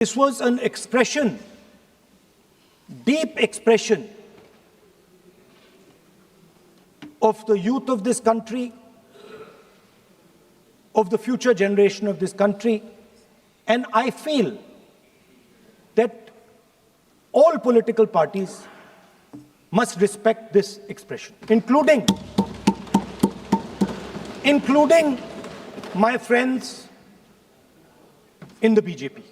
This was an expression, deep expression of the youth of this country, of the future generation of this country. And I feel that all political parties must respect this expression, including my friends in the BJP.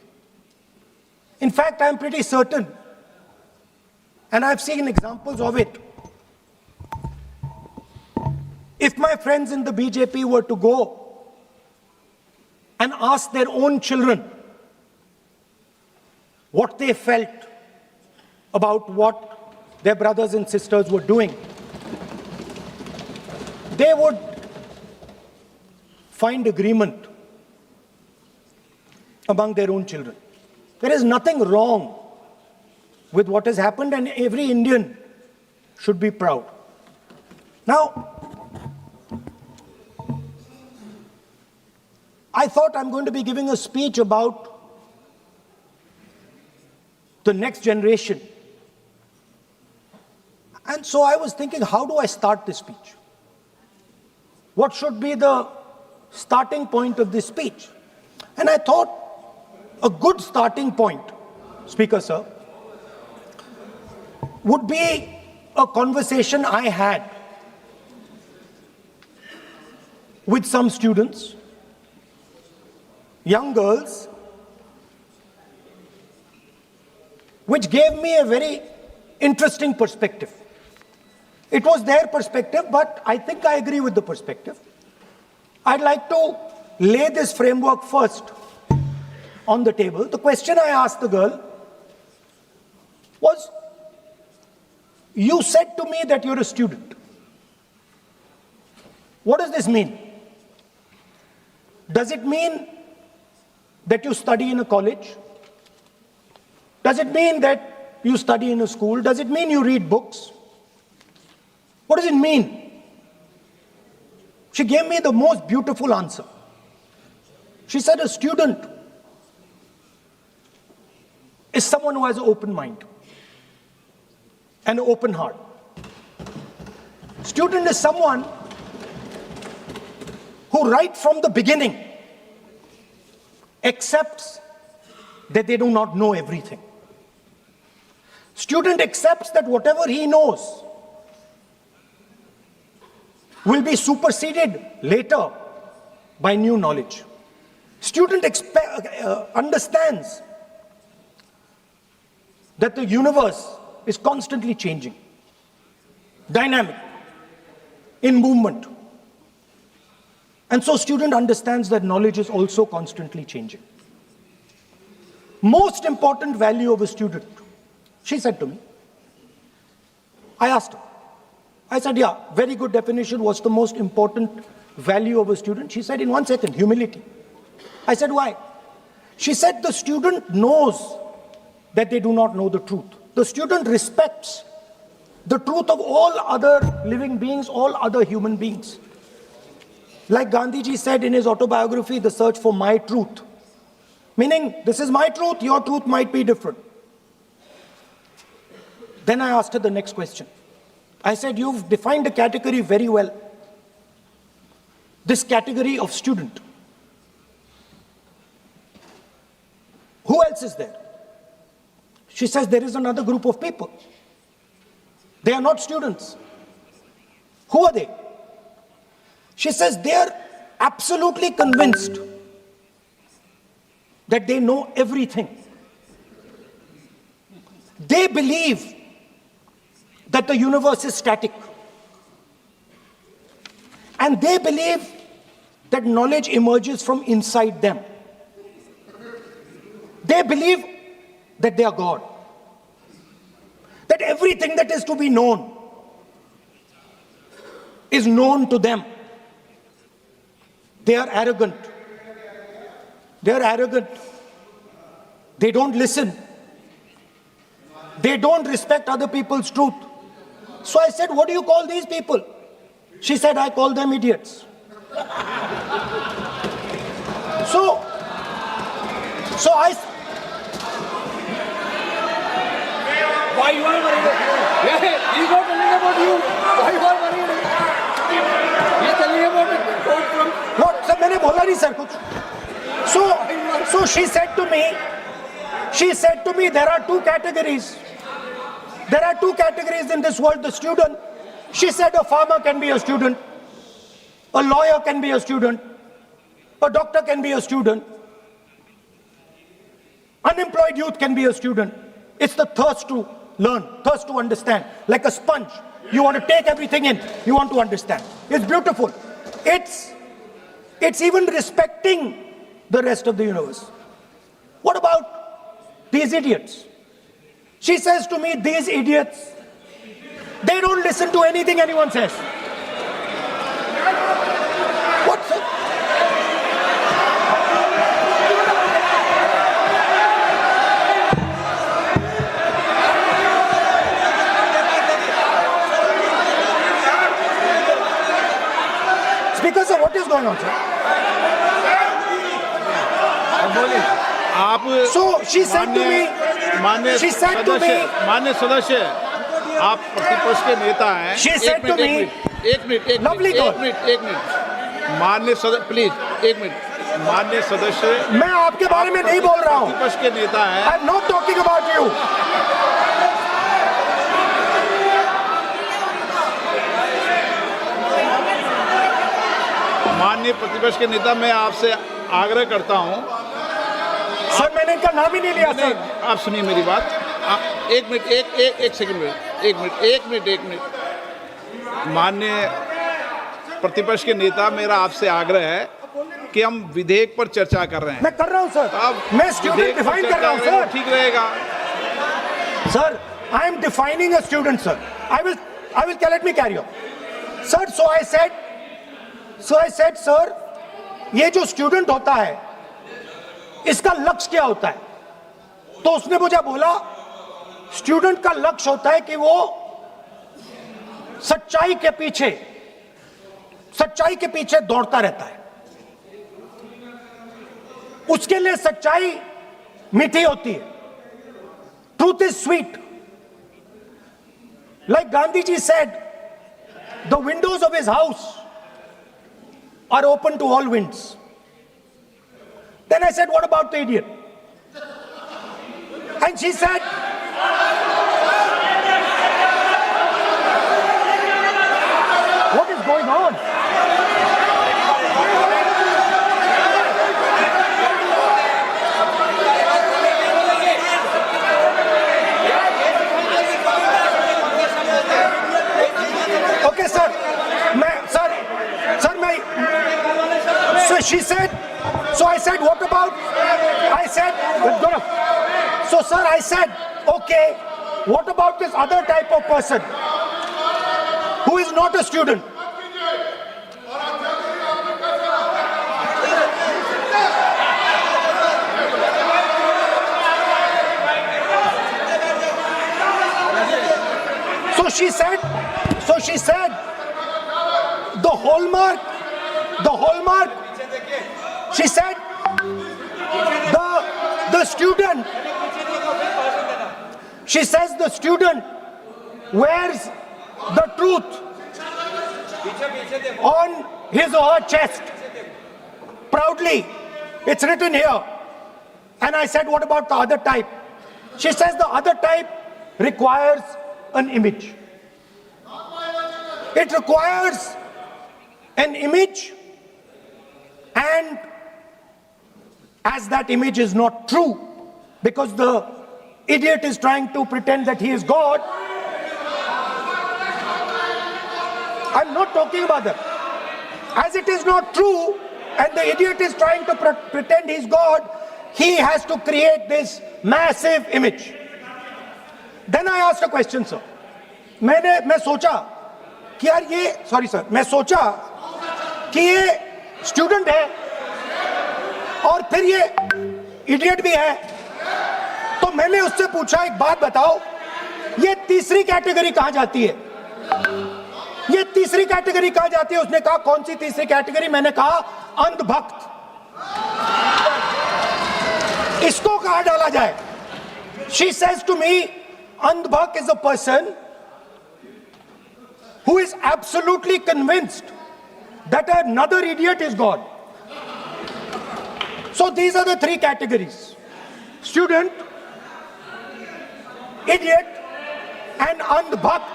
In fact, I'm pretty certain, and I've seen examples of it, if my friends in the BJP were to go and ask their own children what they felt about what their brothers and sisters were doing, they would find agreement among their own children. There is nothing wrong with what has happened, and every Indian should be proud. Now, I thought I'm going to be giving a speech about the next generation. And so I was thinking, how do I start this speech? What should be the starting point of this speech? And I thought a good starting point, Speaker Sir, would be a conversation I had with some students, young girls, which gave me a very interesting perspective. It was their perspective, but I think I agree with the perspective. I'd like to lay this framework first on the table. The question I asked the girl was, you said to me that you're a student. What does this mean? Does it mean that you study in a college? Does it mean that you study in a school? Does it mean you read books? What does it mean? She gave me the most beautiful answer. She said, a student is someone who has an open mind and an open heart. Student is someone who right from the beginning accepts that they do not know everything. Student accepts that whatever he knows will be superseded later by new knowledge. Student understands that the universe is constantly changing, dynamic, in movement. And so student understands that knowledge is also constantly changing. Most important value of a student, she said to me. I asked her. I said, yeah, very good definition. What's the most important value of a student? She said, in 1 second, humility. I said, why? She said, the student knows that they do not know the truth. The student respects the truth of all other living beings, all other human beings. Like Gandhiji said in his autobiography, The Search for My Truth. Meaning, this is my truth, your truth might be different. Then I asked her the next question. I said, you've defined a category very well. This category of student. Who else is there? She says, there is another group of people. They are not students. Who are they? She says, they are absolutely convinced that they know everything. They believe that the universe is static. And they believe that knowledge emerges from inside them. They believe that they are God. That everything that is to be known is known to them. They are arrogant. They are arrogant. They don't listen. They don't respect other people's truth. So I said, what do you call these people? She said, I call them idiots. So Why you are worried? Yeah, he is not telling about you. Why you are worried? He is telling about the quote from. What? Sir, मैंने बोला नहीं sir कुछ. So she said to me, there are two categories. There are two categories in this world. The student. She said a farmer can be a student. A lawyer can be a student. A doctor can be a student. Unemployed youth can be a student. It's the thirst to learn, thirst to understand. Like a sponge. You want to take everything in. You want to understand. It's beautiful. It's even respecting the rest of the universe. What about these idiots? She says to me, these idiots, they don't listen to anything anyone says. What, sir? Speaker, sir, what is going on, sir? आप So she said to me, she said to me, मान्य सदस्य, आप प्रतिपक्ष के नेता हैं. She said to me, एक minute मान्य सदस्य, प्लीज एक मिनट. मान्य सदस्य, मैं आपके बारे में नहीं बोल रहा हूँ. प्रतिपक्ष के नेता हैं. I'm not talking about you. माननीय प्रतिपक्ष के नेता, मैं आपसे आग्रह करता हूं. सर, मैंने इनका नाम ही नहीं लिया सर. आप सुनिए मेरी बात. एक मिनट, एक सेकंड में, एक मिनट. माननीय प्रतिपक्ष के नेता, मेरा आपसे आग्रह है कि हम विधेयक पर चर्चा कर रहे हैं. मैं कर रहा हूं सर. मैं स्टूडेंट डिफाइन कर रहा हूं सर. ठीक रहेगा sir. I am defining a student, sir. I will let me carry on. Sir, so I said, sir, ये जो स्टूडेंट होता है, इसका लक्ष्य क्या होता है? तो उसने मुझे बोला, स्टूडेंट का लक्ष्य होता है कि वो सच्चाई के पीछे दौड़ता रहता है. उसके लिए सच्चाई मीठी होती है. Truth is sweet. Like Gandhi ji said, the windows of his house are open to all winds. Then I said, what about the idiot? And she said, what is going on? Okay, sir. So she said, so I said, what about? I said, so sir, I said, okay, what about this other type of person who is not a student? So she said, the hallmark, she said, the student, she says the student wears the truth on his or her chest. Proudly, it's written here. And I said, what about the other type? She says the other type requires an image. It requires an image, and as that image is not true, because the idiot is trying to pretend that he is God. I'm not talking about that. As it is not true, and the idiot is trying to pretend he's God, he has to create this massive image. Then I asked a question, sir. मैं सोचा कि यार ये, sorry sir, मैं सोचा कि ये student है और फिर ये इडियट भी है. तो मैंने उससे पूछा, एक बात बताओ, ये तीसरी कैटेगरी कहां जाती है? ये तीसरी कैटेगरी कहां जाती है? उसने कहा, कौन सी तीसरी कैटेगरी? मैंने कहा, अंधभक्त. इसको कहां डाला जाए? She says to me, Andhbhak is a person who is absolutely convinced that another idiot is God. So these are the three categories: student, idiot, and Andhbhakt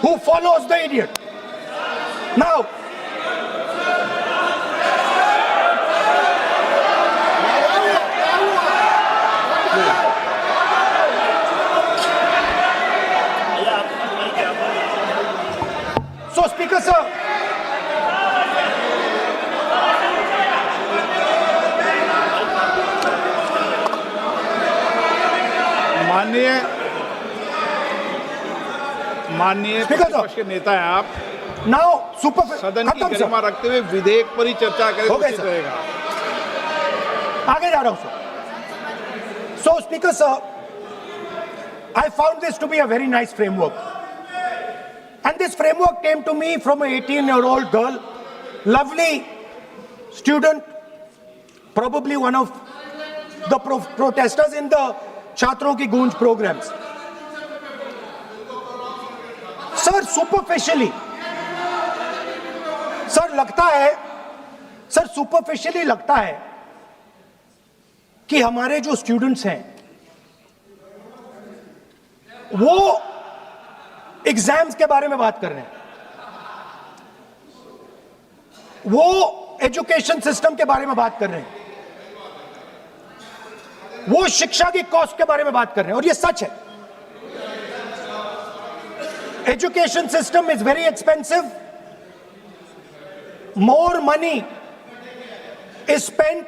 who follows the idiot. Now, so Speaker sir, माननीय Speaker, प्रतिपक्ष के नेता हैं आप, now super सदन की खत्म गरिमा sir, रखते हुए विधेयक पर ही चर्चा करें तो हो गए, उचित सर। रहेगा। आगे जा रहा हूं sir. So Speaker sir, I found this to be a very nice framework. And this framework came to me from an 18-year-old girl, lovely student, probably one of the protesters in the Chhatron Ki Goonj programs. Sir, superficially, sir superficially लगता है कि हमारे जो students हैं वो exams के बारे में बात कर रहे हैं, वो एजुकेशन सिस्टम के बारे में बात कर रहे हैं, वो शिक्षा की कॉस्ट के बारे में बात कर रहे हैं, और ये सच है. Education system is very expensive. More money is spent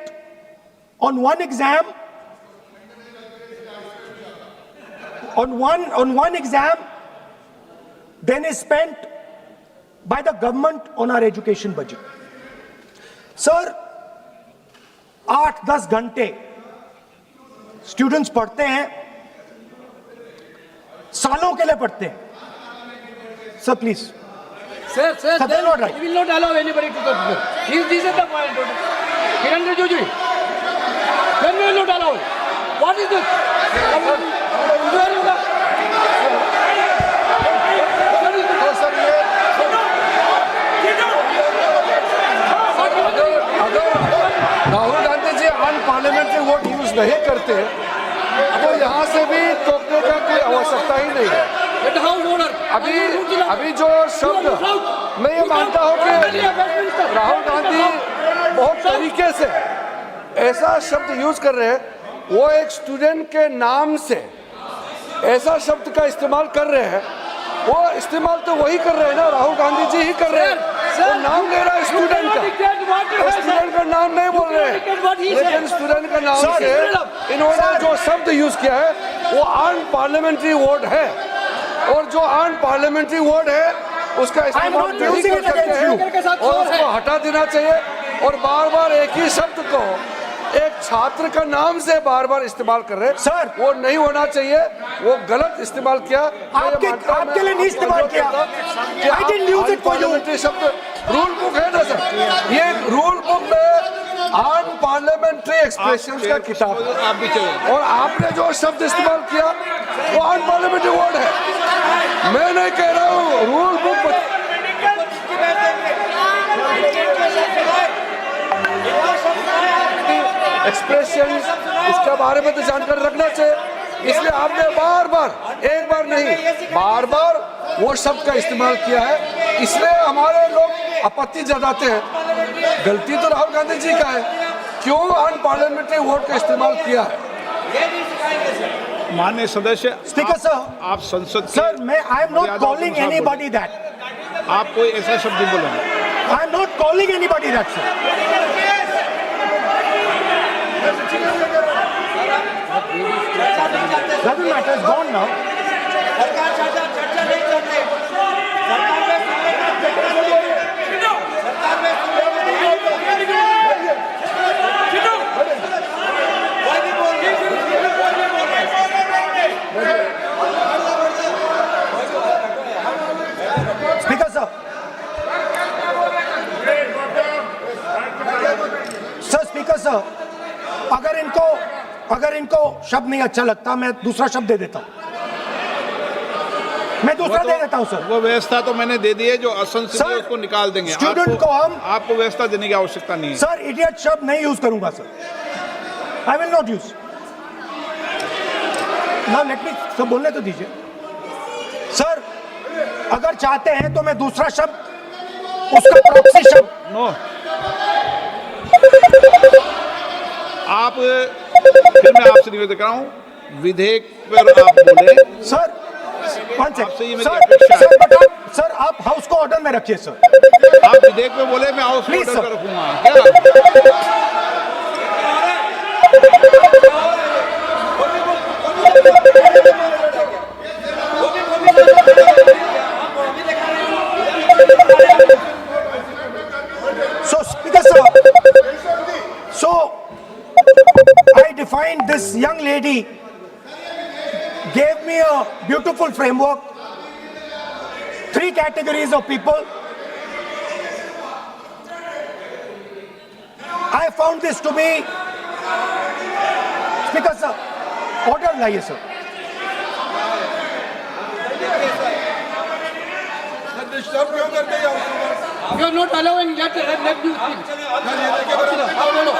on one exam, on one exam than is spent by the government on our education budget. Sir, 8-10 घंटे स्टूडेंट्स पढ़ते हैं, सालों के लिए पढ़ते हैं. Sir please. Sir, Sir, they are not right. we will not allow anybody to talk. This is the point. Kiran Rijiju, when we will not allow it? What is this? Rahul Gandhi ji unparliamentary vote use नहीं करते तो यहाँ से भी टोकने का कोई आवश्यकता ही नहीं है. अभी जो शब्द मैं ये मानता हूँ कि राहुल गांधी बहुत तरीके से ऐसा शब्द यूज कर रहे हैं, वो एक स्टूडेंट के नाम से ऐसा शब्द का इस्तेमाल कर रहे हैं. वो इस्तेमाल तो वही कर रहे हैं ना, राहुल गांधी जी ही कर रहे हैं. वो नाम ले रहा है स्टूडेंट का, स्टूडेंट का नाम नहीं बोल रहे हैं, लेकिन स्टूडेंट का नाम से इन्होंने जो शब्द यूज किया है वो अनपार्लियामेंट्री वर्ड है, और जो अनपार्लियामेंट्री वर्ड है उसका इस्तेमाल नहीं कर सकते हैं और उसको हटा देना चाहिए. और बार बार एक ही शब्द को एक छात्र का नाम से बार बार इस्तेमाल कर रहे हैं. सर, वो नहीं होना चाहिए, वो गलत इस्तेमाल किया. आपके लिए नहीं इस्तेमाल किया. I didn't use it for you. शब्द रूल बुक है ना सर, ये रूल बुक में अनपार्लियामेंट्री एक्सप्रेशन का किताब है. आप भी चले. और आपने जो शब्द इस्तेमाल किया वो अनपार्लियामेंट्री वर्ड है. मैं नहीं कह रहा हूँ, रूल बुक एक्सप्रेशन इसके बारे में तो जानकारी रखना चाहिए. इसलिए आपने बार बार, एक बार नहीं बार बार वो शब्द का इस्तेमाल किया है, इसलिए हमारे लोग आपत्ति जताते हैं. गलती तो राहुल गांधी जी का है, क्यों अनपार्लियामेंट्री वोट का इस्तेमाल किया है. माननीय सदस्य, स्पीकर सर, आप संसद सर मैं I am not calling anybody that. आप कोई ऐसा शब्द नहीं बोलेंगे. I am not calling anybody that sir. Doesn't matter, it's gone now. Speaker sir. Sir, Speaker sir, अगर इनको शब्द नहीं अच्छा लगता मैं दूसरा शब्द दे देता हूं. मैं दूसरा दे देता हूं सर। वो व्यवस्था तो मैंने दे दी है, जो असंसदीय सर, है उसको निकाल देंगे। स्टूडेंट को हम आपको व्यवस्था देने की आवश्यकता नहीं है। सर इडियट शब्द नहीं यूज करूंगा sir, I will not use. Now let me सब बोलने तो दीजिए सर। अगर चाहते हैं तो मैं दूसरा शब्द उसका प्रॉक्सी शब्द। नो, आप फिर मैं आपसे निवेदन कर रहा हूं, विधेयक पर आप बोले सर। वन आपसे ये सेकंड मेरी सर, अपेक्षा है। सर बट सर आप हाउस को ऑर्डर में रखिए सर। आप विधेयक पे बोले, मैं हाउस Please, ऑर्डर sir. रखूंगा क्या? So speaker sir, so I defined this young lady gave me a beautiful framework, 3 categories of people. I found this to be, speaker sir, order लाइए sir. You are not allowing, let you speak. No, no.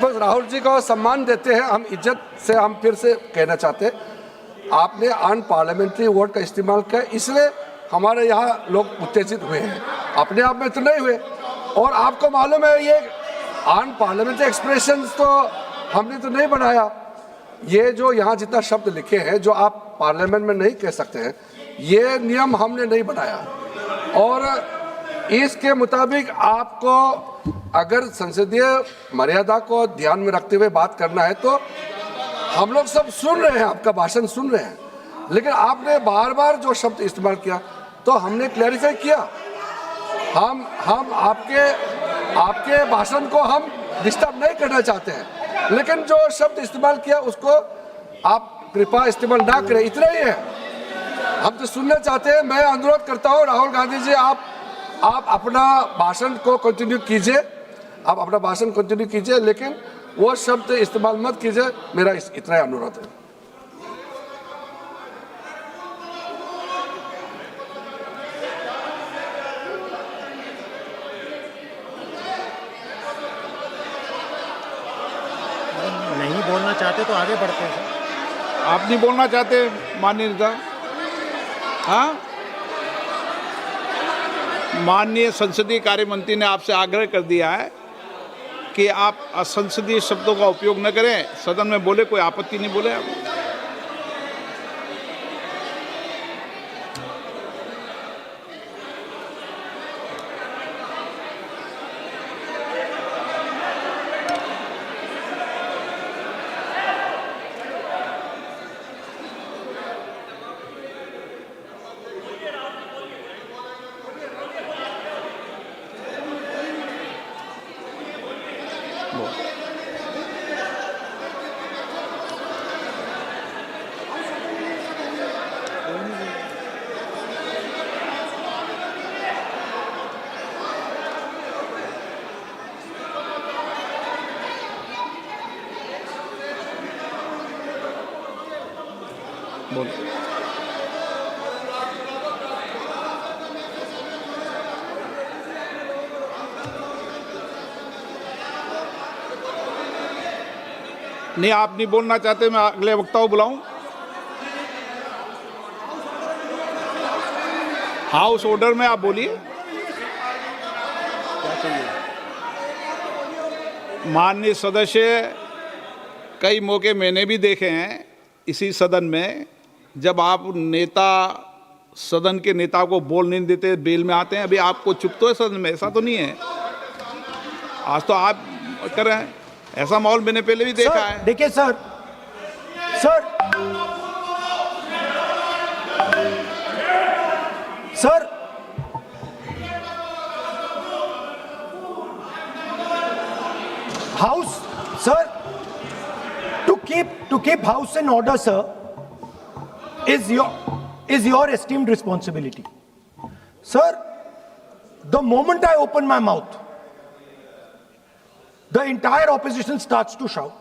बस राहुल जी को सम्मान देते हैं, हम इज्जत से हम फिर से कहना चाहते हैं, आपने अनपार्लियामेंट्री वर्ड का इस्तेमाल किया, इसलिए हमारे यहाँ लोग उत्तेजित हुए हैं, अपने आप में तो नहीं हुए। और आपको मालूम है ये अनपार्लियामेंट्री एक्सप्रेशंस तो हमने तो नहीं बनाया, ये जो यहाँ जितना शब्द लिखे हैं जो आप पार्लियामेंट में नहीं कह सकते हैं, ये नियम हमने नहीं बनाया। और इसके मुताबिक आपको अगर संसदीय मर्यादा को ध्यान में रखते हुए बात करना है तो हम लोग सब सुन रहे हैं, आपका भाषण सुन रहे हैं, लेकिन आपने बार बार जो शब्द इस्तेमाल किया तो हमने क्लैरिफाई किया। हम आपके भाषण को हम डिस्टर्ब नहीं करना चाहते हैं, लेकिन जो शब्द इस्तेमाल किया उसको आप कृपया इस्तेमाल ना करें, इतना ही है। हम तो सुनना चाहते हैं। मैं अनुरोध करता हूँ राहुल गांधी जी, आप अपना भाषण को कंटिन्यू कीजिए, आप अपना भाषण कंटिन्यू कीजिए, लेकिन वो शब्द इस्तेमाल मत कीजिए, मेरा इतना ही अनुरोध है। नहीं बोलना चाहते तो आगे बढ़ते हैं। आप नहीं बोलना चाहते माननीय नेता? हाँ, माननीय संसदीय कार्य मंत्री ने आपसे आग्रह कर दिया है कि आप असंसदीय शब्दों का उपयोग न करें, सदन में बोले, कोई आपत्ति नहीं बोले आप। नहीं, आप नहीं बोलना चाहते, मैं अगले वक्ता को बुलाऊं? हाउस ऑर्डर में आप बोलिए। माननीय सदस्य, कई मौके मैंने भी देखे हैं इसी सदन में, जब आप नेता सदन के नेता को बोल नहीं देते, बेल में आते हैं। अभी आपको चुप तो है सदन में, ऐसा तो नहीं है। आज तो आप कर रहे हैं, ऐसा माहौल मैंने पहले भी देखा है। देखिए sir, House, sir, to keep house in order, sir, is your esteemed responsibility. Sir, the moment I open my mouth, the entire opposition starts to shout.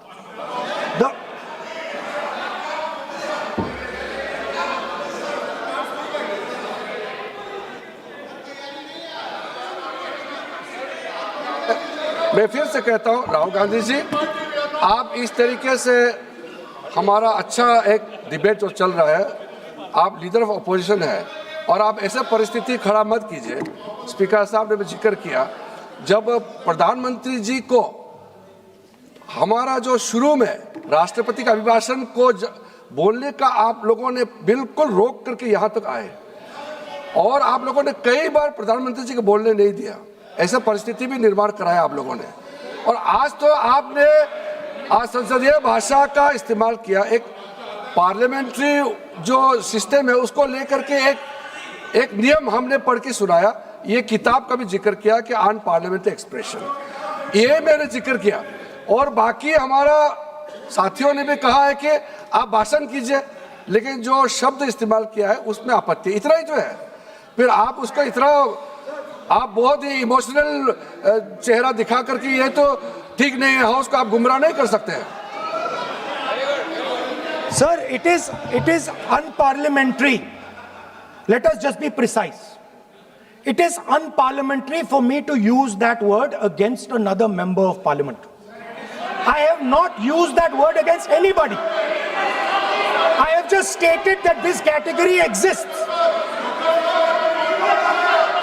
मैं फिर से कहता हूं, राहुल गांधी जी, आप इस तरीके से हमारा अच्छा एक डिबेट जो चल रहा है, आप लीडर ऑफ अपोजिशन है और आप ऐसे परिस्थिति खड़ा मत कीजिए। स्पीकर साहब ने भी जिक्र किया, जब प्रधानमंत्री जी को हमारा जो शुरू में राष्ट्रपति का अभिभाषण को बोलने का आप लोगों ने बिल्कुल रोक करके यहाँ तक आए और आप लोगों ने कई बार प्रधानमंत्री जी को बोलने नहीं दिया। ऐसा परिस्थिति भी निर्माण कराया आप लोगों ने। और आज तो आपने आज संसदीय भाषा का इस्तेमाल किया, एक पार्लियामेंट्री जो सिस्टम है उसको लेकर के एक नियम हमने पढ़ के सुनाया। ये किताब का भी जिक्र किया कि अन पार्लियामेंट्री एक्सप्रेशन, ये मैंने जिक्र किया। और बाकी हमारा साथियों ने भी कहा है कि आप भाषण कीजिए, लेकिन जो शब्द इस्तेमाल किया है उसमें आपत्ति, इतना ही जो है। फिर आप उसको इतना आप बहुत ही इमोशनल चेहरा दिखा करके ये तो ठीक नहीं है, हाउस को आप गुमराह नहीं कर सकते हैं। Sir, it is unparliamentary. Let us just be precise. It is unparliamentary for me to use that word against another member of parliament. I have not used that word against anybody. I have just stated that this category exists.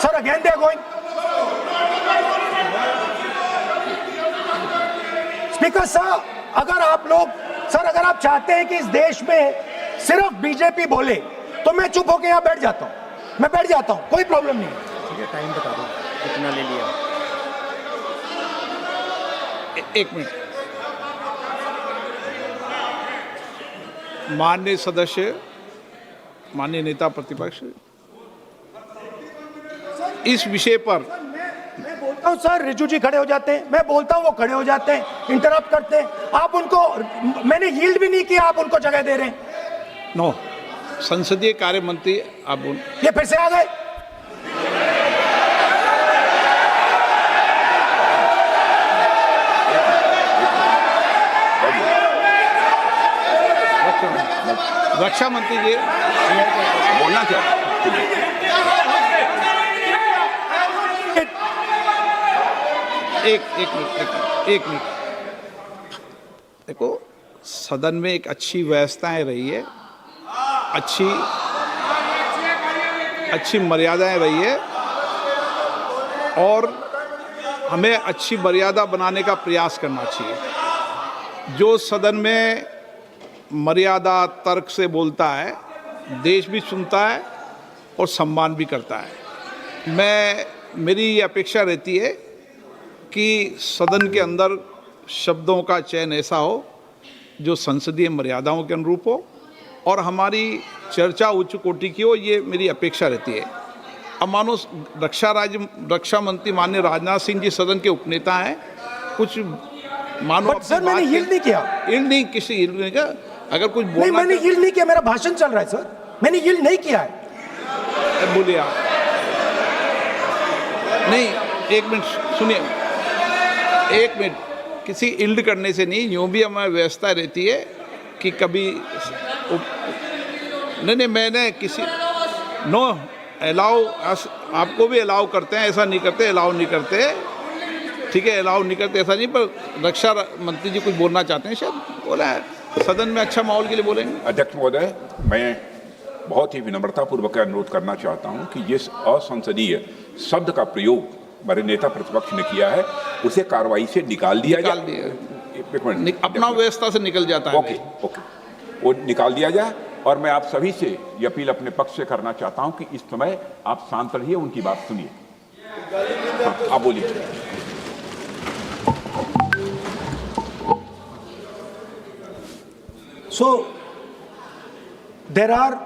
Sir, again they are going. Speaker sir, अगर आप चाहते हैं कि इस देश में सिर्फ BJP बोले तो मैं चुप होकर यहाँ बैठ जाता हूँ, मैं बैठ जाता हूँ, कोई प्रॉब्लम नहीं है। ठीक है, टाइम बता दो कितना ले लिया। एक मिनट। माननीय सदस्य, माननीय नेता प्रतिपक्ष, इस विषय पर मैं बोलता हूं सर, रिजू जी खड़े हो जाते हैं, मैं बोलता हूं वो खड़े हो जाते हैं, इंटरप्ट करते हैं। आप उनको, मैंने यील्ड भी नहीं किया, आप उनको जगह दे रहे हैं। नो, संसदीय कार्य मंत्री आप ये फिर से आ गए। रक्षा मंत्री जी बोलना चाहते। एक मिनट। देखो, सदन में एक अच्छी व्यवस्थाएं रही है, अच्छी मर्यादाएं रही है और हमें अच्छी मर्यादा बनाने का प्रयास करना चाहिए। जो सदन में मर्यादा तर्क से बोलता है, देश भी सुनता है और सम्मान भी करता है। मेरी ये अपेक्षा रहती है कि सदन के अंदर शब्दों का चयन ऐसा हो जो संसदीय मर्यादाओं के अनुरूप हो और हमारी चर्चा उच्च कोटि की हो, ये मेरी अपेक्षा रहती है। अब मानो रक्षा मंत्री माननीय राजनाथ सिंह जी सदन के उपनेता हैं, कुछ मानो सर मैंने यील्ड नहीं किया। यील्ड नहीं, किसी यील्ड नहीं किया। अगर कुछ बोलना नहीं, मैंने यील्ड नहीं किया, मेरा भाषण चल रहा है सर, मैंने यील्ड नहीं किया है। बोलिए आप। नहीं, एक मिनट सुनिए, एक मिनट। किसी इल्ड करने से नहीं, यूँ भी हमारी व्यवस्था रहती है कि कभी नहीं, मैंने किसी नो अलाउ, आपको भी अलाउ करते हैं, ऐसा नहीं करते, अलाउ नहीं करते, ठीक है, अलाउ नहीं करते ऐसा नहीं। पर रक्षा मंत्री जी कुछ बोलना चाहते हैं, शायद बोला है, सदन में अच्छा माहौल के लिए बोलेंगे। अध्यक्ष महोदय, मैं बहुत ही विनम्रतापूर्वक अनुरोध करना चाहता हूं कि जिस असंसदीय शब्द का प्रयोग हमारे नेता प्रतिपक्ष ने किया है उसे कार्रवाई से निकाल दिया निकाल जाए। दिया एक मिनट, अपना व्यवस्था से निकल जाता है। ओके ओके, वो निकाल दिया जाए। और मैं आप सभी से ये अपील अपने पक्ष से करना चाहता हूं कि इस समय आप शांत रहिए, उनकी बात सुनिए। हाँ, आप बोलिए। So, there are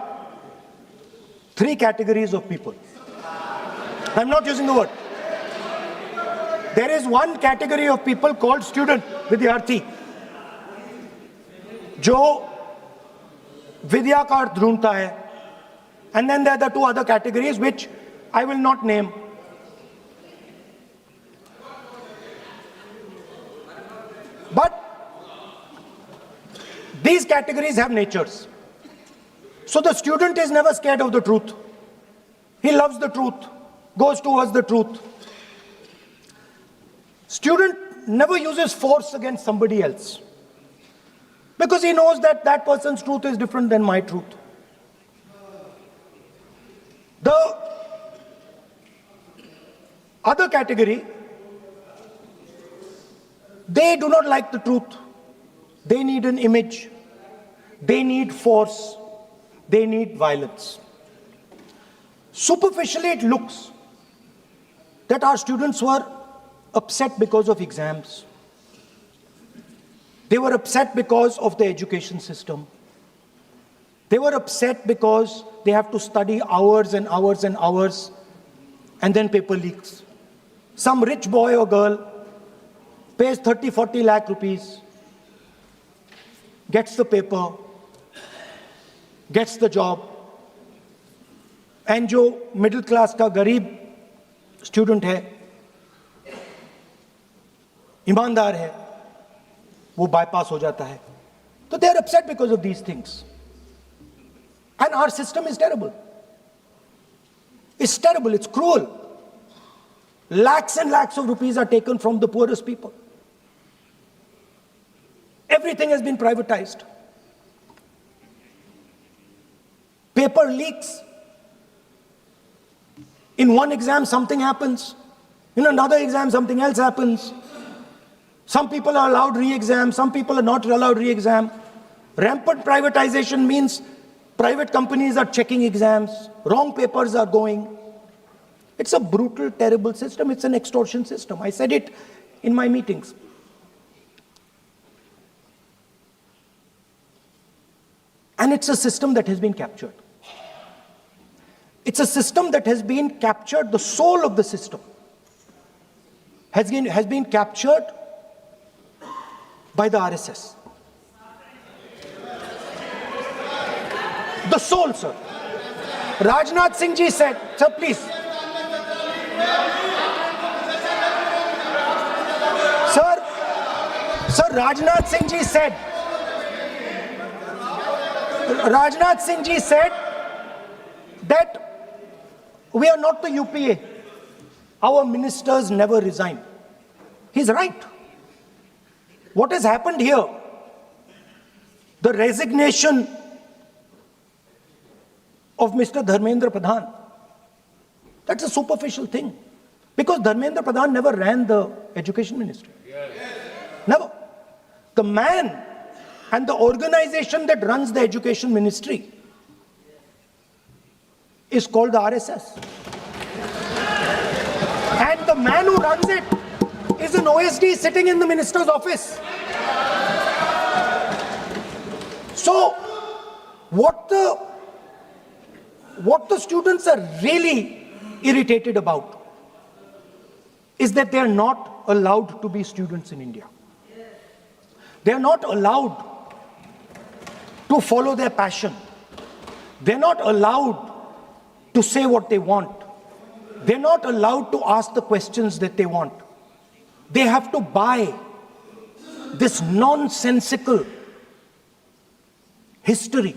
three categories of people. I'm not using the word. There is one category of people called student, vidyarthi, जो विद्या का अर्थ ढूंढता है. And then there are the two other categories which I will not name. But these categories have natures. So the student is never scared of the truth. He loves the truth, goes towards the truth. Student never uses force against somebody else because he knows that that person's truth is different than my truth. The other category, they do not like the truth. They need an image. They need force. They need violence. Superficially, it looks that our students were upset because of exams. They were upset because of the education system. They were upset because they have to study hours and hours and hours, and then paper leaks. Some rich boy or girl pays 30-40 lakh rupees, gets the paper, gets the job, and जो middle class का गरीब student है, ईमानदार है, वो bypass हो जाता है. So they are upset because of these things. And our system is terrible. It's terrible, it's cruel. Lakhs and lakhs of rupees are taken from the poorest people. Everything has been privatized. Paper leaks. In one exam, something happens. In another exam, something else happens. Some people are allowed re-exam, some people are not allowed re-exam. Rampant privatization means private companies are checking exams, wrong papers are going. It's a brutal, terrible system. It's an extortion system. I said it in my meetings. And it's a system that has been captured. It's a system that has been captured, the soul of the system has been captured by the RSS. The soul, sir. Rajnath Singh ji said, sir, please. Sir, Rajnath Singh ji said, that we are not the UPA. Our ministers never resign. He's right. What has happened here? The resignation of Mr. Dharmendra Pradhan. That's a superficial thing. Because Dharmendra Pradhan never ran the education ministry. Never. The man and the organization that runs the education ministry is called the RSS. And the man who runs it is an OSD sitting in the minister's office. So, what the students are really irritated about is that they are not allowed to be students in India. They are not allowed to follow their passion. They're not allowed to say what they want. They're not allowed to ask the questions that they want. They have to buy this nonsensical history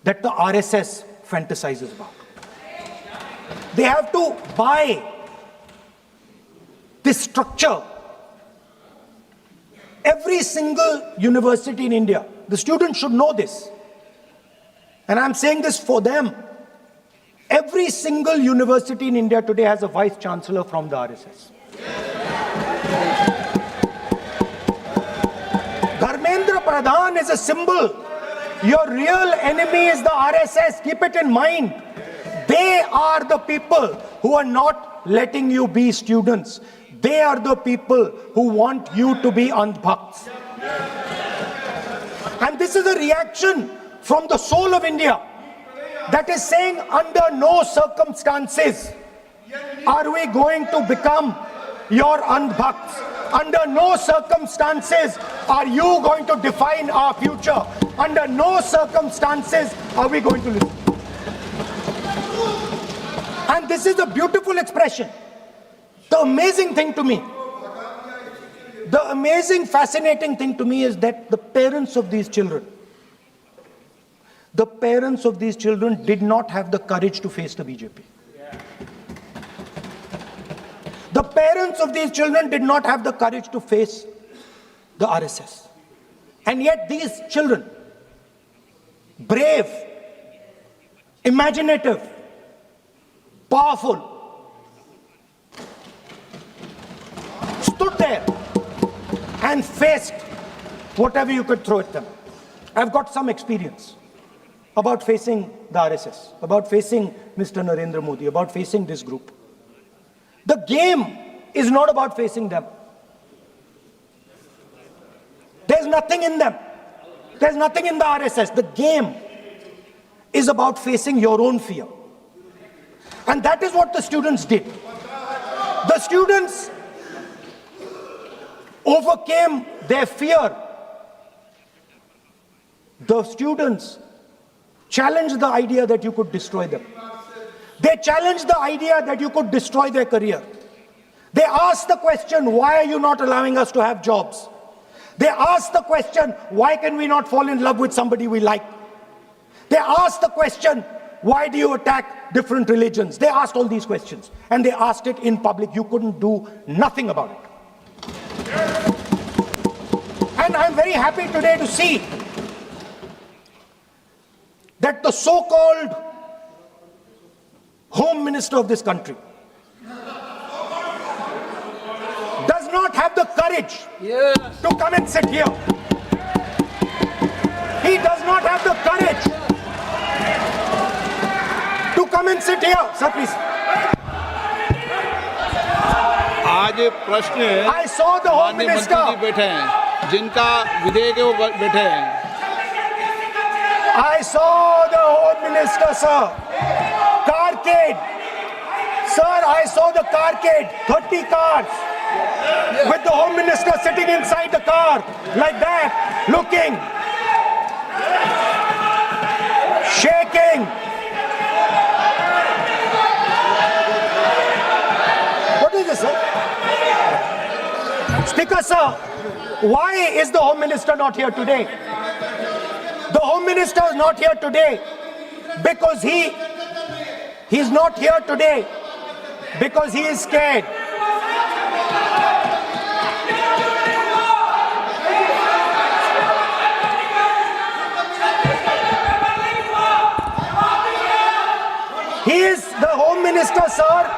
that the RSS fantasizes about. They have to buy this structure. Every single university in India, the students should know this. And I'm saying this for them. Every single university in India today has a vice chancellor from the RSS. Dharmendra Pradhan is a symbol. Your real enemy is the RSS. Keep it in mind. They are the people who are not letting you be students. They are the people who want you to be andhbhakts. And this is a reaction from the soul of India that is saying, under no circumstances are we going to become your andhbhakts. Under no circumstances are you going to define our future. Under no circumstances are we going to listen. And this is a beautiful expression. The amazing thing to me, the amazing, fascinating thing to me is that the parents of these children did not have the courage to face the BJP. The parents of these children did not have the courage to face the RSS. And yet these children, brave, imaginative, powerful, stood there and faced whatever you could throw at them. I've got some experience about facing the RSS, about facing Mr. Narendra Modi, about facing this group. The game is not about facing them. There's nothing in them. There's nothing in the RSS. The game is about facing your own fear. And that is what the students did. The students overcame their fear. The students challenged the idea that you could destroy them. They challenged the idea that you could destroy their career. They asked the question, why are you not allowing us to have jobs? They asked the question, why can we not fall in love with somebody we like? They asked the question, why do you attack different religions? They asked all these questions, and they asked it in public. You couldn't do nothing about it. And I'm very happy today to see that the so-called Home Minister of this country does not have the courage to come and sit here. He does not have the courage to come and sit here. Sir, please. आज प्रश्न I saw the Home माननीय मंत्री जी Minister. बैठे हैं, जिनका विधेयक है वो बैठे हैं. I saw the Home Minister, sir. Carcade. Sir, I saw the carcade. 30 cars. With the Home Minister sitting inside the car. Like that. Looking. Shaking. What is this, sir? Speaker, sir. Why is the Home Minister not here today? The Home Minister is not here today because he's not here today because he is scared. He is the Home Minister, sir.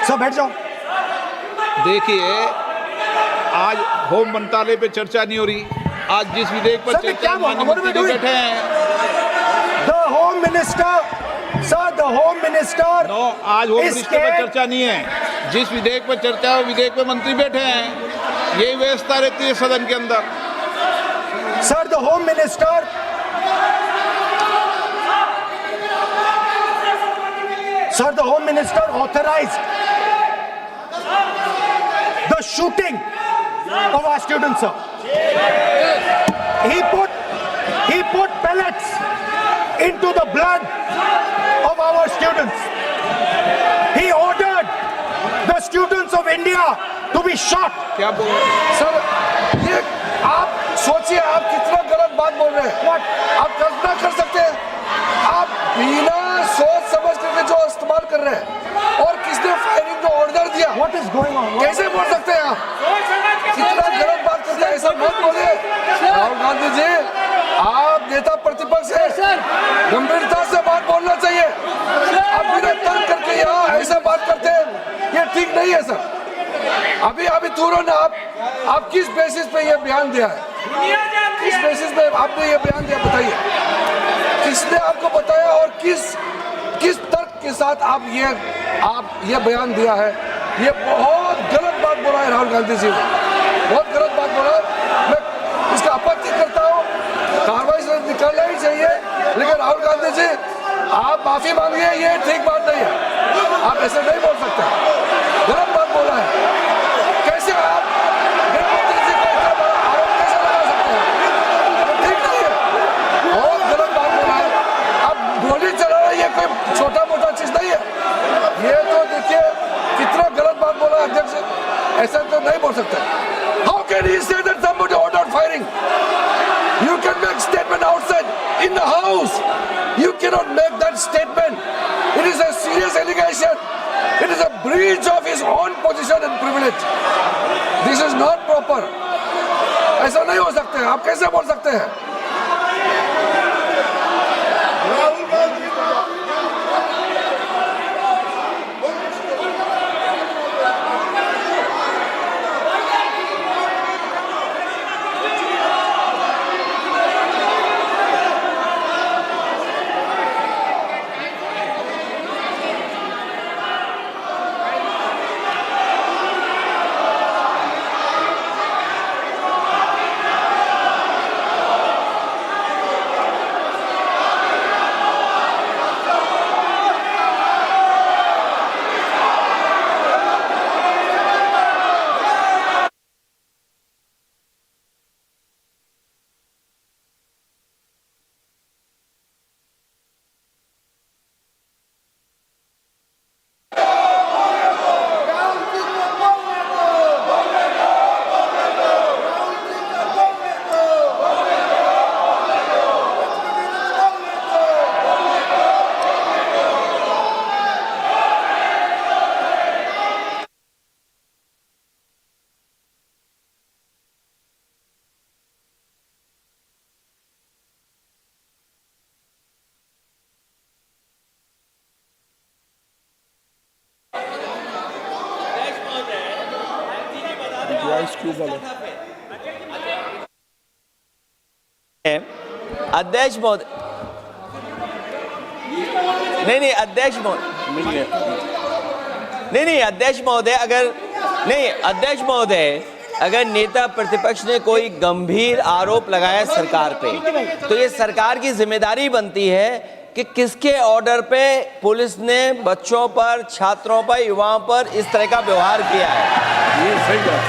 Sir, बैठ जाओ. देखिए, आज home मंत्रालय पे चर्चा नहीं हो रही. आज जिस विधेयक पर Sir, चर्चा क्या माननीय what are we मंत्री जी doing? बैठे हैं. The Home Minister, sir, the Home Minister no, आज होम is मिनिस्टर पर scared. चर्चा नहीं है. जिस विधेयक पर चर्चा है, विधेयक पर मंत्री बैठे हैं. यही व्यवस्था रहती है सदन के अंदर. Sir, the Home Minister. Sir, the Home Minister authorized the shooting of our students, sir. He put pellets into the blood of our students. He ordered the students of India to be shot. क्या बोल रहे हैं? Sir ये आप सोचिए आप कितना गलत बात बोल रहे हैं. आप कल्पना कर सकते हैं आप बिना सोच समझ करके जो इस्तेमाल कर रहे हैं और किसने फायरिंग का ऑर्डर किया। What is going on? कैसे बोल सकते हैं आप? कितना गलत बात करते हैं, ऐसा मत बोले। राहुल गांधी जी, आप नेता प्रतिपक्ष है, गंभीरता से बात बोलना चाहिए। आप बिना तंग करके यहाँ ऐसा बात करते हैं, ये ठीक नहीं है सर। अभी तुरंत आप किस बेसिस पे ये बयान दिया है? किस बेसिस पे आपने ये बयान दिया, बताइए। किसने आपको बताया और किस तर्क के साथ आप ये बयान दिया है? ये बहुत गलत बात बोला है राहुल गांधी जी ने, बहुत गलत बात बोला है। मैं इसका आपत्ति करता हूँ, कार्रवाई से निकालना ही चाहिए, लेकिन राहुल गांधी जी आप माफी मांगिए, ये ठीक बात नहीं है। आप ऐसे नहीं बोल सकते, गलत बात बोला है। कैसे आप गृहमंत्री जी को इतना बड़ा आरोप कैसे लगा सकते हैं? ठीक नहीं है, बहुत गलत बात बोला है। आप गोली चला रहे, ये कोई छोटा मोटा चीज नहीं है। ये तो देखिए कितना गलत बात बोला अध्यक्ष, ऐसा तो नहीं बोल सकते। How can he say that somebody ordered firing? You can make statement outside in the house. You cannot make that statement. It is a serious allegation. It is a breach of his own position and privilege. This is not proper. ऐसा नहीं हो सकते, आप कैसे बोल सकते हैं? अध्यक्ष महोदय, नहीं अध्यक्ष महोदय, नहीं अध्यक्ष महोदय, अध्यक्ष महोदय, अगर नेता प्रतिपक्ष ने कोई गंभीर आरोप लगाया सरकार पे, तो ये सरकार की जिम्मेदारी बनती है कि किसके ऑर्डर पे पुलिस ने बच्चों पर, छात्रों पर, युवाओं पर इस तरह का व्यवहार किया है। ये सही बात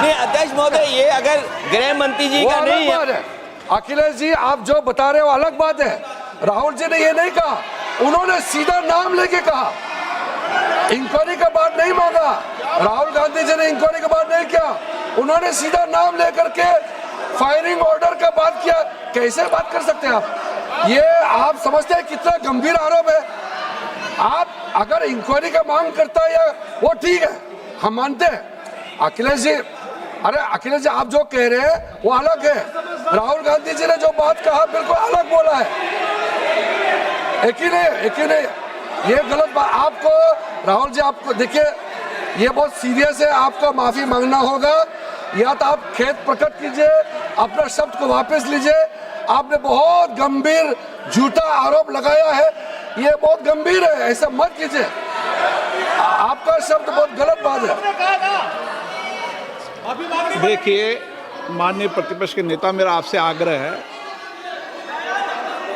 नहीं अध्यक्ष महोदय, ये अगर गृह मंत्री जी का नहीं है। अखिलेश जी, आप जो बता रहे हो अलग बात है। राहुल जी ने ये नहीं कहा, उन्होंने सीधा नाम लेके कहा, इंक्वायरी का बात नहीं मांगा। राहुल गांधी जी ने इंक्वायरी का बात नहीं किया, उन्होंने सीधा नाम लेकर के फायरिंग ऑर्डर का बात किया। कैसे बात कर सकते हैं आप? ये आप समझते हैं कितना गंभीर आरोप है? आप अगर इंक्वायरी का मांग करता है या वो ठीक है, हम मानते हैं। अखिलेश जी, अरे अखिलेश जी, आप जो कह रहे हैं वो अलग है। राहुल गांधी जी ने जो बात कहा बिल्कुल अलग बोला है, एक ही नहीं। ये गलत बात। आपको राहुल जी, आपको देखिए ये बहुत सीरियस है, आपको माफी मांगना होगा, या तो आप खेद प्रकट कीजिए, अपना शब्द को वापस लीजिए। आपने बहुत गंभीर झूठा आरोप लगाया है, ये बहुत गंभीर है, ऐसा मत कीजिए। आपका शब्द बहुत गलत बात है। देखिए माननीय प्रतिपक्ष के नेता, मेरा आपसे आग्रह है,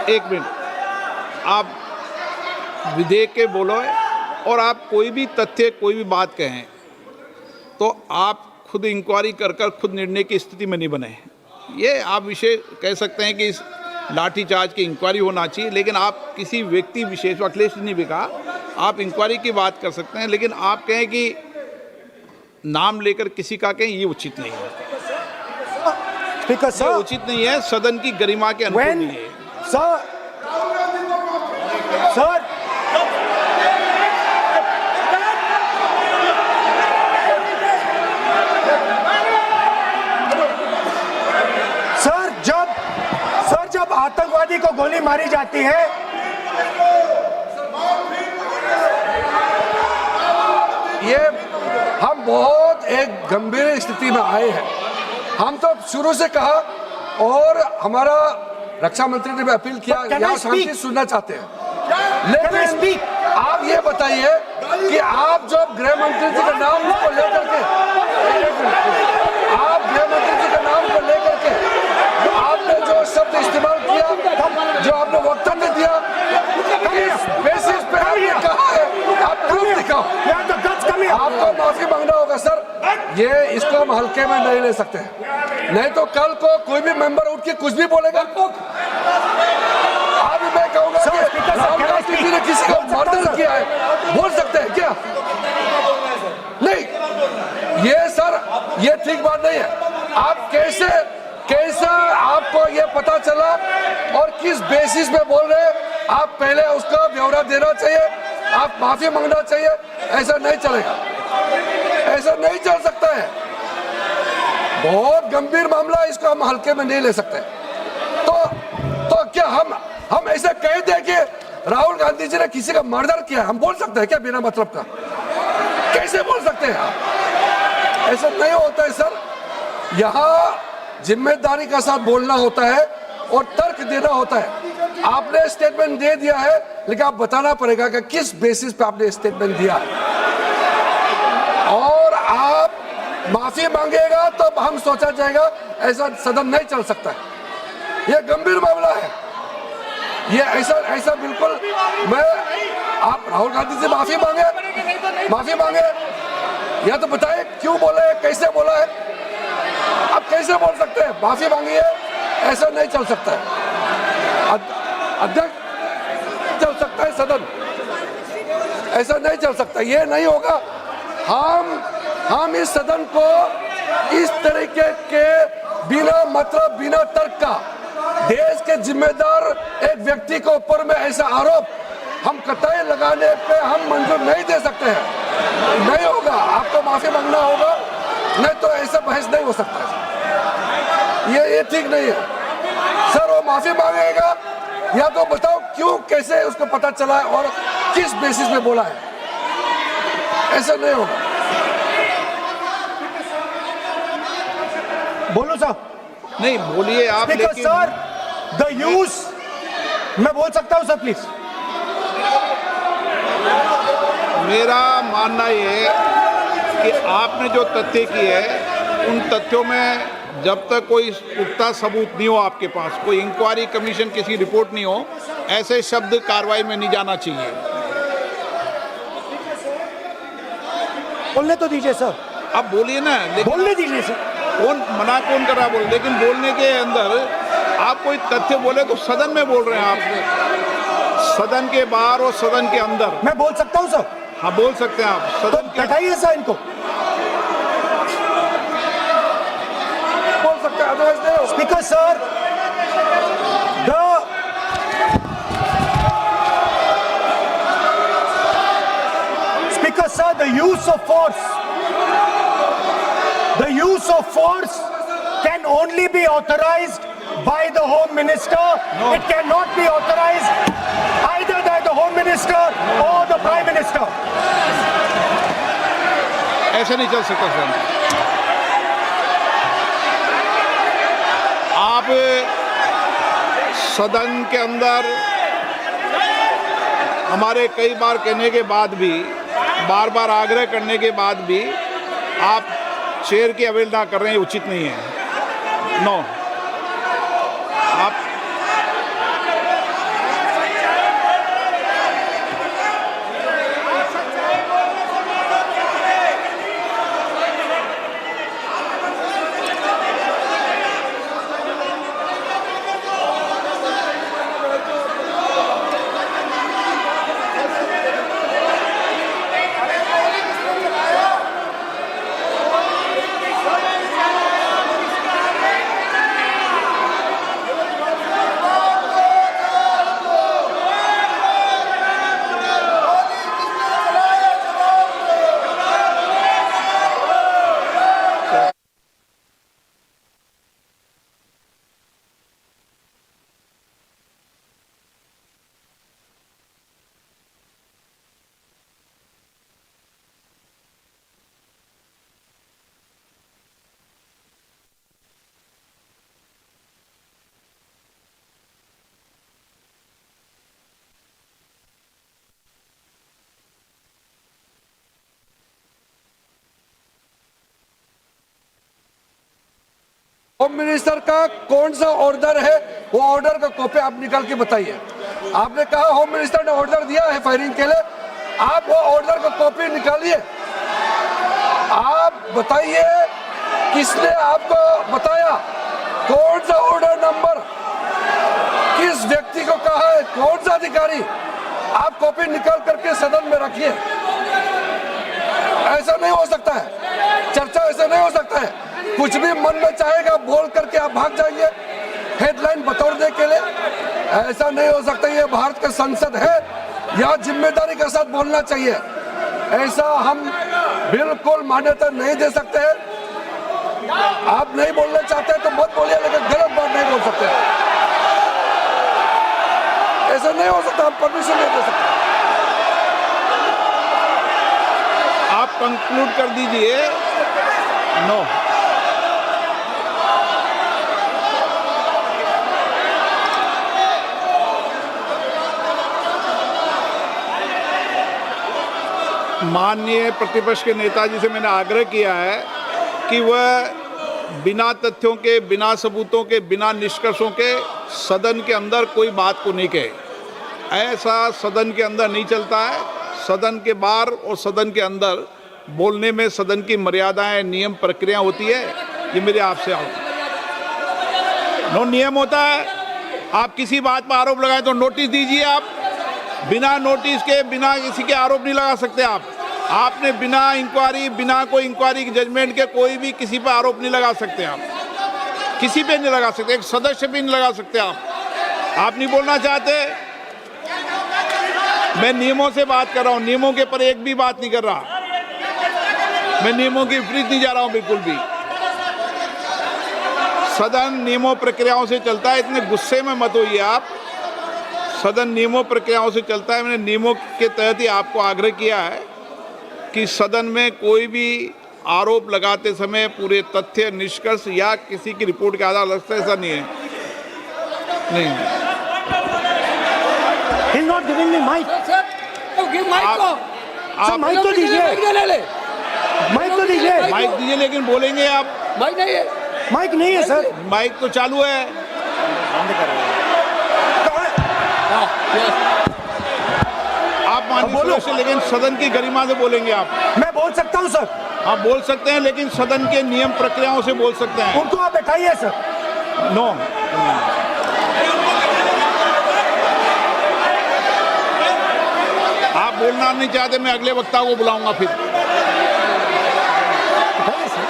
एक मिनट, आप विधेयक के बोलो और आप कोई भी तथ्य, कोई भी बात कहें तो आप खुद इंक्वायरी कर खुद निर्णय की स्थिति में नहीं बने। ये आप विषय कह सकते हैं कि इस लाठीचार्ज की इंक्वायरी होना चाहिए, लेकिन आप किसी व्यक्ति विशेष, अखिलेश ने भी कहा, आप इंक्वायरी की बात कर सकते हैं, लेकिन आप कहें कि नाम लेकर किसी का कहें, ये उचित नहीं है। Speaker, ये sir, उचित नहीं है, सदन की गरिमा के अनुकूल when, नहीं है। sir, जब आतंकवादी को गोली मारी जाती है, ये हम बहुत एक गंभीर स्थिति में आए हैं। हम तो शुरू से कहा और हमारा रक्षा मंत्री ने भी अपील किया, But can I यहाँ शांति speak? सुनना चाहते हैं। Can I लेकिन speak? आप ये बताइए कि आप जो गृह मंत्री जी का नाम को लेकर के, आप गृह मंत्री जी का नाम को लेकर के आपने जो शब्द इस्तेमाल किया, जो आपने वक्तव्य दिया, इस बेसिस पे आपने कहा है, आप प्रूफ दिखाओ। आपको माफी मांगना होगा सर, ये इसको हम हल्के में नहीं ले सकते हैं। नहीं तो कल को कोई भी मेंबर उठ के कुछ भी बोलेगा। आज मैं कहूंगा कि राहुल गांधी जी ने किसी को मर्डर किया है, बोल सकते हैं क्या? नहीं, ये सर ये ठीक बात नहीं है। आप कैसा आपको ये पता चला और किस बेसिस पे बोल रहे हैं? आप पहले उसका ब्यौरा देना चाहिए, आप माफी मांगना चाहिए। ऐसा नहीं चलेगा, ऐसा नहीं चल सकता है। बहुत गंभीर मामला है, इसको हम हल्के में नहीं ले सकते। तो क्या हम ऐसे कह दें कि राहुल गांधी जी ने किसी का मर्डर किया, हम बोल सकते हैं क्या बिना मतलब का? कैसे बोल सकते हैं आप? ऐसा नहीं होता है सर। यहाँ जिम्मेदारी का साथ बोलना होता है और तर्क देना होता है। आपने स्टेटमेंट दे दिया है, लेकिन आप बताना पड़ेगा कि किस बेसिस पे आपने स्टेटमेंट दिया है। और आप माफी मांगेगा तो हम सोचा जाएगा, ऐसा सदन नहीं चल सकता है। यह गंभीर मामला है, ये ऐसा बिल्कुल। मैं आप राहुल गांधी से माफी मांगे या तो बताए क्यों बोला है, कैसे बोला है। आप कैसे बोल सकते हैं? माफी मांगिए, ऐसा नहीं चल सकता है। अध्यक्ष चल सकता है सदन, ऐसा नहीं चल सकता, ये नहीं होगा। हम इस सदन को इस तरीके के बिना मतलब बिना तर्क का देश के जिम्मेदार एक व्यक्ति के ऊपर में ऐसा आरोप हम कतई लगाने पे हम मंजूर नहीं दे सकते हैं। नहीं होगा, आपको माफी मांगना होगा, नहीं तो ऐसा बहस नहीं हो सकता है। ये ठीक नहीं है सर। वो माफी मांगेगा या तो बताओ क्यों, कैसे उसको पता चला है और किस बेसिस पे बोला है। ऐसा नहीं होगा। बोलो साहब। नहीं बोलिए आप, स्पीकर लेकिन सर, द यूज, मैं बोल सकता हूं सर प्लीज? मेरा मानना ये है कि आपने जो तथ्य किए हैं, उन तथ्यों में जब तक कोई पुख्ता सबूत नहीं हो आपके पास, कोई इंक्वायरी कमीशन किसी रिपोर्ट नहीं हो, ऐसे शब्द कार्रवाई में नहीं जाना चाहिए। बोलने तो दीजिए सर। आप बोलिए ना, लेकिन बोलने दीजिए सर। कौन कर रहा बोल, लेकिन बोलने के अंदर आप कोई तथ्य बोले तो सदन में बोल रहे हैं आप, सदन के बाहर और सदन के अंदर। मैं बोल सकता हूं सर? हाँ बोल सकते हैं आप, तो सदन के बैठाइए सर इनको। बोल सकते हैं, अदरवाइज नहीं होगा। Speaker sir, Speaker sir, the use of force can only be authorized by the Home Minister. No. It cannot be authorized either by the Home Minister or the Prime Minister. ऐसे नहीं चल सकता sir. आप सदन के अंदर हमारे कई बार कहने के बाद भी, बार बार आग्रह करने के बाद भी आप चेयर की अवहेलना कर रहे हैं, उचित नहीं है। नो, आप होम मिनिस्टर का कौन सा ऑर्डर है, वो ऑर्डर का कॉपी आप निकाल के बताइए। आपने कहा होम मिनिस्टर ने ऑर्डर दिया है फायरिंग के लिए, आप वो ऑर्डर का कॉपी निकालिए। आप बताइए किसने आपको बताया, कौन सा ऑर्डर नंबर, किस व्यक्ति को कहा है, कौन सा अधिकारी। आप कॉपी निकाल करके सदन में रखिए। ऐसा नहीं हो सकता है, चर्चा ऐसा नहीं हो सकता है। कुछ भी मन में चाहेगा बोल करके आप भाग जाएंगे हेडलाइन बतौरने के लिए। ऐसा नहीं हो सकता। ये भारत का संसद है, यहाँ जिम्मेदारी के साथ बोलना चाहिए। ऐसा हम बिल्कुल मान्यता नहीं दे सकते हैं। आप नहीं बोलना चाहते तो मत बोलिए, लेकिन गलत बात नहीं बोल सकते। ऐसा नहीं हो सकता, हम परमिशन नहीं दे सकते। आप कंक्लूड कर दीजिए। नो, माननीय प्रतिपक्ष के नेता जी से मैंने आग्रह किया है कि वह बिना तथ्यों के, बिना सबूतों के, बिना निष्कर्षों के सदन के अंदर कोई बात को नहीं कहे। ऐसा सदन के अंदर नहीं चलता है। सदन के बाहर और सदन के अंदर बोलने में सदन की मर्यादाएं, नियम, प्रक्रिया होती है। ये मेरे आपसे नो नियम होता है। आप किसी बात पर आरोप लगाए तो नोटिस दीजिए। आप बिना नोटिस के, बिना किसी के आरोप नहीं लगा सकते। आपने बिना इंक्वायरी, बिना कोई इंक्वायरी जजमेंट के कोई भी किसी पर आरोप नहीं लगा सकते। आप किसी पे नहीं लगा सकते, एक सदस्य भी नहीं लगा सकते। आप नहीं बोलना चाहते, मैं नियमों से बात कर रहा हूं, नियमों के पर एक भी बात नहीं कर रहा। मैं नियमों के विपरीत नहीं जा रहा हूं बिल्कुल भी। सदन नियमों प्रक्रियाओं से चलता है। इतने गुस्से में मत होइए आप। सदन नियमों प्रक्रियाओं से चलता है। मैंने नियमों के तहत ही आपको आग्रह किया है कि सदन में कोई भी आरोप लगाते समय पूरे तथ्य, निष्कर्ष या किसी की रिपोर्ट के आधार लगता है, ऐसा नहीं है। नहीं, He's not giving me mic. तो गिव माइक को। सर माइक तो दीजिए, ले ले माइक तो दीजिए। माइक दीजिए, लेकिन बोलेंगे आप। माइक नहीं है। माइक नहीं है सर। माइक तो चालू है। हाँ, यस। आप मानिए से, लेकिन सदन की गरिमा से बोलेंगे आप। मैं बोल सकता हूँ सर। आप बोल सकते हैं, लेकिन सदन के नियम प्रक्रियाओं से बोल सकते हैं। उनको आप बैठाइए सर। नो, आप बोलना नहीं चाहते, मैं अगले वक्ता को बुलाऊंगा फिर। बैठाइए सर।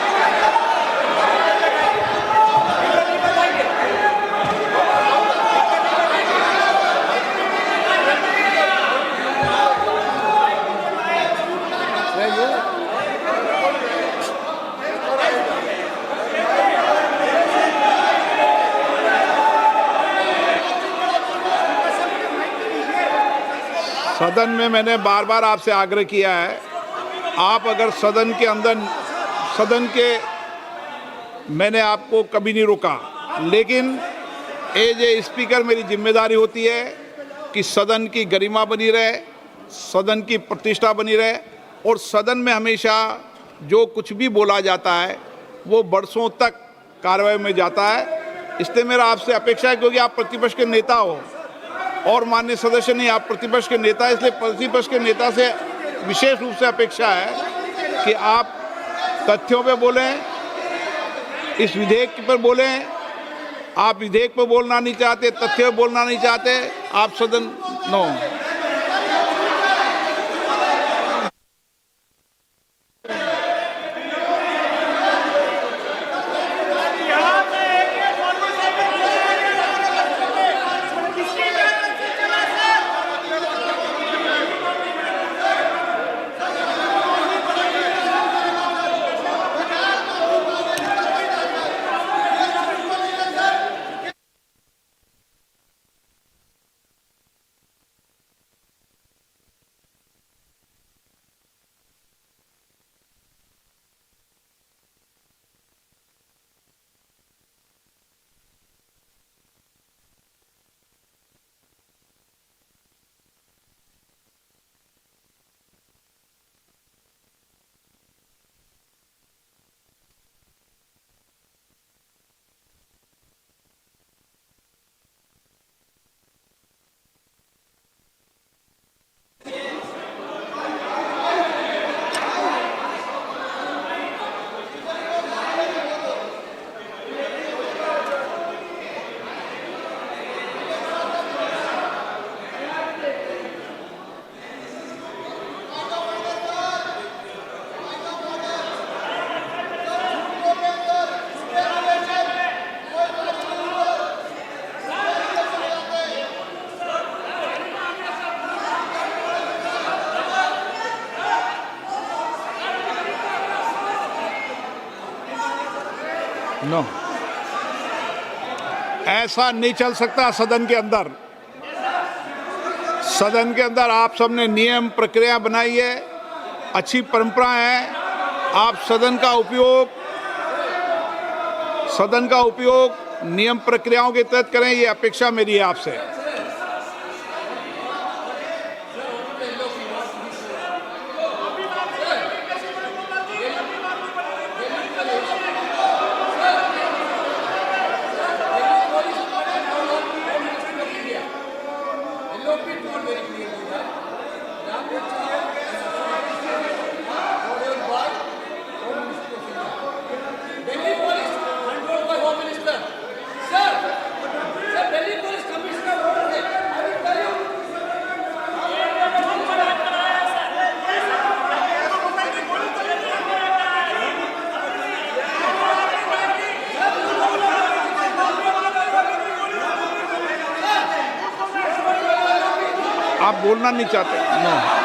सदन में मैंने बार बार आपसे आग्रह किया है, आप अगर सदन के अंदर, सदन के, मैंने आपको कभी नहीं रोका, लेकिन एज ए स्पीकर मेरी जिम्मेदारी होती है कि सदन की गरिमा बनी रहे, सदन की प्रतिष्ठा बनी रहे, और सदन में हमेशा जो कुछ भी बोला जाता है वो बरसों तक कार्रवाई में जाता है। इसलिए मेरा आपसे अपेक्षा है, क्योंकि आप प्रतिपक्ष के नेता हो और माननीय सदस्य नहीं, आप प्रतिपक्ष के नेता, इसलिए प्रतिपक्ष के नेता से विशेष रूप से अपेक्षा है कि आप तथ्यों पे बोलें, इस विधेयक पर बोलें। आप विधेयक पर बोलना नहीं चाहते, तथ्य पे बोलना नहीं चाहते, आप सदन नो। नो ऐसा नहीं चल सकता सदन के अंदर। सदन के अंदर आप सबने नियम प्रक्रिया बनाई है, अच्छी परंपरा है। आप सदन का उपयोग नियम प्रक्रियाओं के तहत करें, ये अपेक्षा मेरी है आपसे। आप बोलना नहीं चाहते? नो